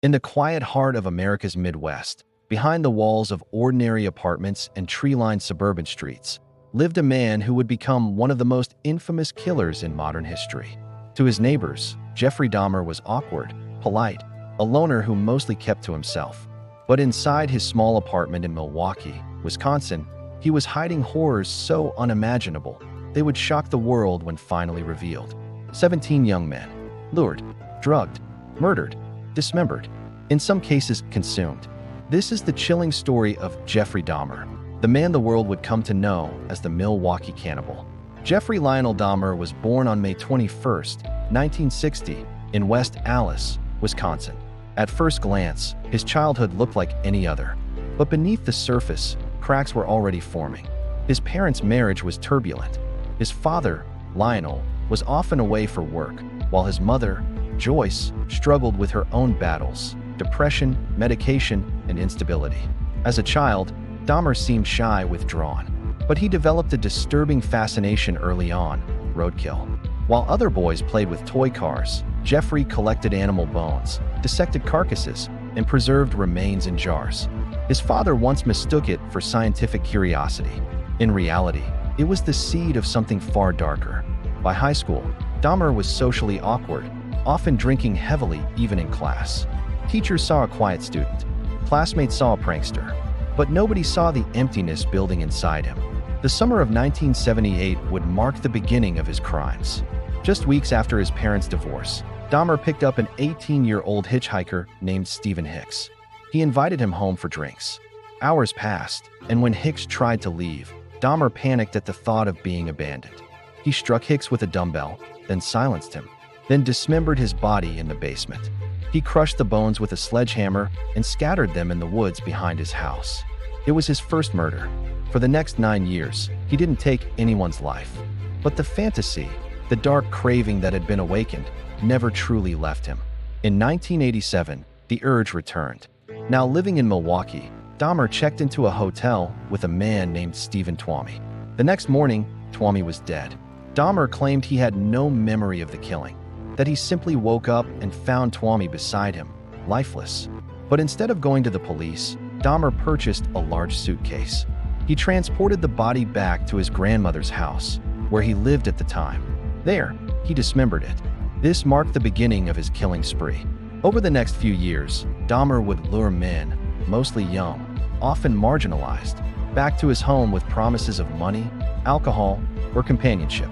In the quiet heart of America's Midwest, behind the walls of ordinary apartments and tree-lined suburban streets, lived a man who would become one of the most infamous killers in modern history. To his neighbors, Jeffrey Dahmer was awkward, polite, a loner who mostly kept to himself. But inside his small apartment in Milwaukee, Wisconsin, he was hiding horrors so unimaginable they would shock the world when finally revealed. 17 young men, lured, drugged, murdered, dismembered, in some cases consumed. This is the chilling story of Jeffrey Dahmer, the man the world would come to know as the Milwaukee Cannibal. Jeffrey Lionel Dahmer was born on May 21, 1960, in West Allis, Wisconsin. At first glance, his childhood looked like any other. But beneath the surface, cracks were already forming. His parents' marriage was turbulent. His father, Lionel, was often away for work, while his mother, Joyce, struggled with her own battles: depression, medication, and instability. As a child, Dahmer seemed shy, withdrawn, but he developed a disturbing fascination early on: roadkill. While other boys played with toy cars, Jeffrey collected animal bones, dissected carcasses, and preserved remains in jars. His father once mistook it for scientific curiosity. In reality, it was the seed of something far darker. By high school, Dahmer was socially awkward, often drinking heavily even in class. Teachers saw a quiet student, classmates saw a prankster, but nobody saw the emptiness building inside him. The summer of 1978 would mark the beginning of his crimes. Just weeks after his parents' divorce, Dahmer picked up an 18-year-old hitchhiker named Stephen Hicks. He invited him home for drinks. Hours passed, and when Hicks tried to leave, Dahmer panicked at the thought of being abandoned. He struck Hicks with a dumbbell, then silenced him, then dismembered his body in the basement. He crushed the bones with a sledgehammer and scattered them in the woods behind his house. It was his first murder. For the next 9 years, he didn't take anyone's life. But the fantasy, the dark craving that had been awakened, never truly left him. In 1987, the urge returned. Now living in Milwaukee, Dahmer checked into a hotel with a man named Stephen Twomey. The next morning, Twomey was dead. Dahmer claimed he had no memory of the killing, that he simply woke up and found Twomey beside him, lifeless. But instead of going to the police, Dahmer purchased a large suitcase. He transported the body back to his grandmother's house, where he lived at the time. There, he dismembered it. This marked the beginning of his killing spree. Over the next few years, Dahmer would lure men, mostly young, often marginalized, back to his home with promises of money, alcohol, or companionship.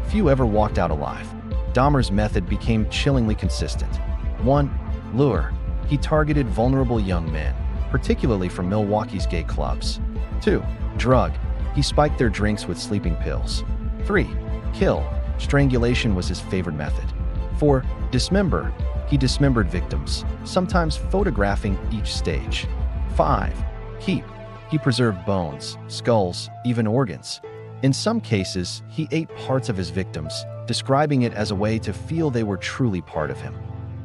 Few ever walked out alive. Dahmer's method became chillingly consistent. 1. Lure. He targeted vulnerable young men, particularly from Milwaukee's gay clubs. 2. Drug. He spiked their drinks with sleeping pills. 3. Kill. Strangulation was his favorite method. 4. Dismember. He dismembered victims, sometimes photographing each stage. 5. Keep. He preserved bones, skulls, even organs. In some cases, he ate parts of his victims, describing it as a way to feel they were truly part of him.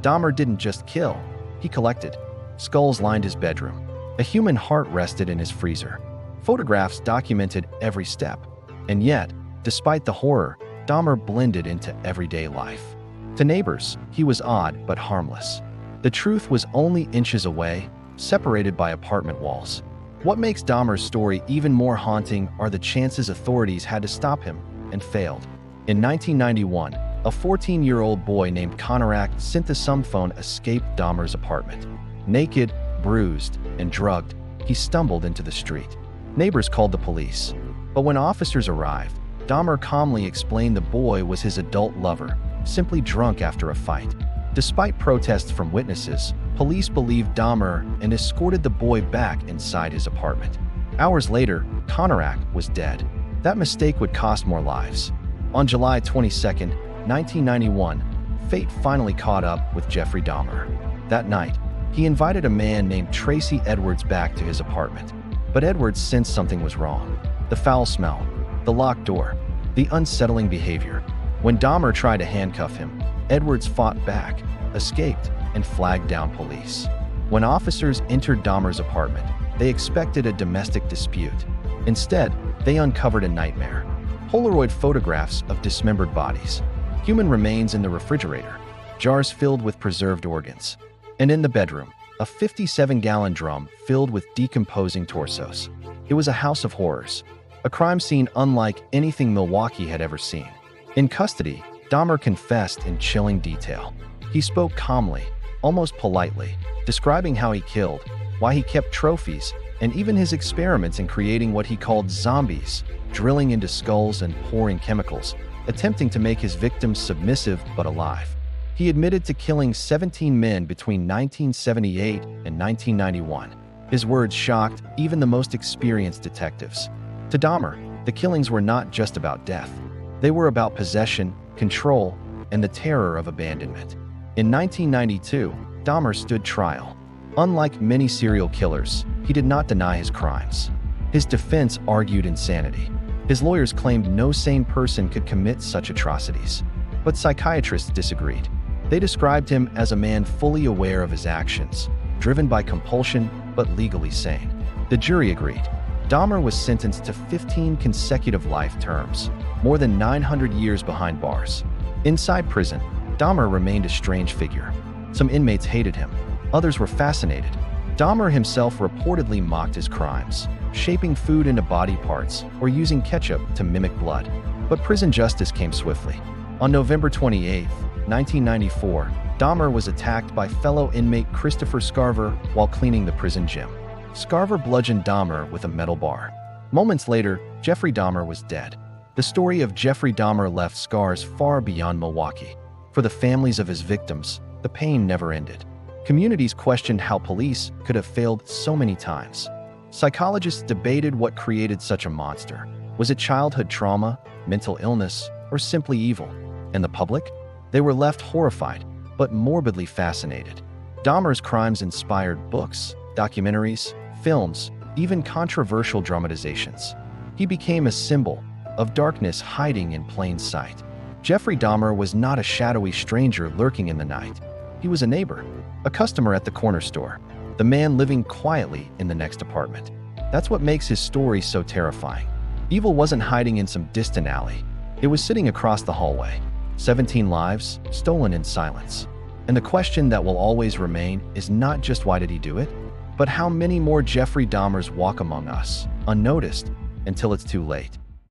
Dahmer didn't just kill, he collected. Skulls lined his bedroom. A human heart rested in his freezer. Photographs documented every step. And yet, despite the horror, Dahmer blended into everyday life. To neighbors, he was odd but harmless. The truth was only inches away, separated by apartment walls. What makes Dahmer's story even more haunting are the chances authorities had to stop him, and failed. In 1991, a 14-year-old boy named Konorak Synthesumphone escaped Dahmer's apartment. Naked, bruised, and drugged, he stumbled into the street. Neighbors called the police. But when officers arrived, Dahmer calmly explained the boy was his adult lover, simply drunk after a fight. Despite protests from witnesses, police believed Dahmer and escorted the boy back inside his apartment. Hours later, Konorak was dead. That mistake would cost more lives. On July 22, 1991, fate finally caught up with Jeffrey Dahmer. That night, he invited a man named Tracy Edwards back to his apartment. But Edwards sensed something was wrong. The foul smell, the locked door, the unsettling behavior. When Dahmer tried to handcuff him, Edwards fought back, escaped, and flagged down police. When officers entered Dahmer's apartment, they expected a domestic dispute. Instead, they uncovered a nightmare. Polaroid photographs of dismembered bodies, human remains in the refrigerator, jars filled with preserved organs, And in the bedroom, a 57-gallon drum filled with decomposing torsos. It was a house of horrors, a crime scene unlike anything Milwaukee had ever seen. In custody, Dahmer confessed in chilling detail. He spoke calmly, almost politely, describing how he killed, why he kept trophies, and even his experiments in creating what he called zombies, drilling into skulls and pouring chemicals, attempting to make his victims submissive but alive. He admitted to killing 17 men between 1978 and 1991. His words shocked even the most experienced detectives. To Dahmer, the killings were not just about death. They were about possession, control, and the terror of abandonment. In 1992, Dahmer stood trial. Unlike many serial killers, he did not deny his crimes. His defense argued insanity. His lawyers claimed no sane person could commit such atrocities. But psychiatrists disagreed. They described him as a man fully aware of his actions, driven by compulsion but legally sane. The jury agreed. Dahmer was sentenced to 15 consecutive life terms, more than 900 years behind bars. Inside prison, Dahmer remained a strange figure. Some inmates hated him. Others were fascinated. Dahmer himself reportedly mocked his crimes, shaping food into body parts or using ketchup to mimic blood. But prison justice came swiftly. On November 28, 1994, Dahmer was attacked by fellow inmate Christopher Scarver while cleaning the prison gym. Scarver bludgeoned Dahmer with a metal bar. Moments later, Jeffrey Dahmer was dead. The story of Jeffrey Dahmer left scars far beyond Milwaukee. For the families of his victims, the pain never ended. Communities questioned how police could have failed so many times. Psychologists debated what created such a monster. Was it childhood trauma, mental illness, or simply evil? And the public? They were left horrified, but morbidly fascinated. Dahmer's crimes inspired books, documentaries, films, even controversial dramatizations. He became a symbol of darkness hiding in plain sight. Jeffrey Dahmer was not a shadowy stranger lurking in the night. He was a neighbor, a customer at the corner store, the man living quietly in the next apartment. That's what makes his story so terrifying. Evil wasn't hiding in some distant alley. It was sitting across the hallway. 17 lives, stolen in silence. And the question that will always remain is not just why did he do it, but how many more Jeffrey Dahmers walk among us, unnoticed, until it's too late.